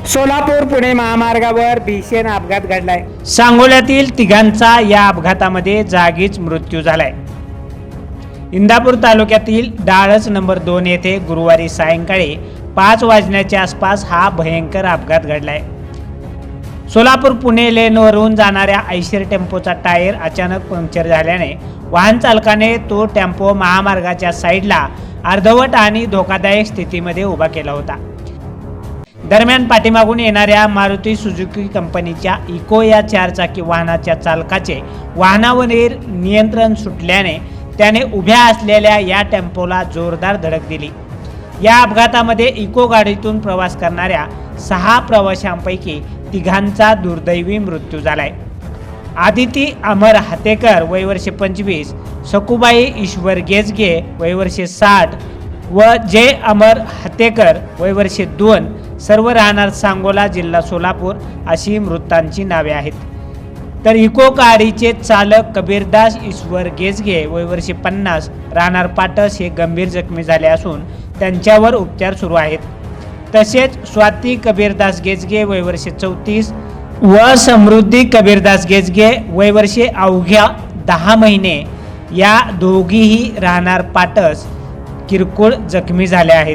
सोलापूर पुणे महामार्गावर भीषण अपघात घडलाय। सांगोल्यातील तिघांचा या अपघातामध्ये जागीच मृत्यू झालाय। इंदापूर तालुक्यातील डाळस नंबर 2 येथे गुरुवारी सायंकाळी 5 वाजण्याच्या आसपास हा भयंकर अपघात घडलाय। सोलापूर पुणे लेनवरून जाणाऱ्या आयशर टेम्पोचा टायर अचानक पंक्चर झाल्याने वाहन चालकाने तो टेम्पो महामार्गाच्या साईडला अर्धवट आणि धोकादायक स्थितीमध्ये उभा केला होता। दरम्यान पाठीमागून येणाऱ्या मारुती सुझुकी कंपनीच्या इको या 4 चाकी वाहनाच्या चालकाचे वाहनावरील नियंत्रण सुटल्याने त्याने उभ्या असलेल्या या टेम्पोला जोरदार धडक दिली। या अपघातामध्ये इको गाडीतून प्रवास करणाऱ्या 6 प्रवाशांपैकी तिघांचा दुर्दैवी मृत्यू झालाय। आदिती अमर हातेकर वय वर्षे 25, सकुबाई ईश्वर गेजगे वय वर्षे 60 व जय अमर हातेकर वय वर्षे 2 सर्व राहणार सांगोला जिल्हा सोलापूर अशी मृतांची नावे आहेत। तर इको गाडीचे चालक कबीरदास ईश्वर गेजगे वय वर्षे 50 राहणार पाटस हे गंभीर जखमी झाले असून त्यांच्यावर उपचार सुरू आहेत। तसेच स्वाती कबीरदास गेजगे वय वर्षे 34 व समृद्धी कबीरदास गेजगे वय वर्षे अवघ्या 10 महिने या दोघीही राहणार पाटस किरकोळ जखमी झाल्या आहेत।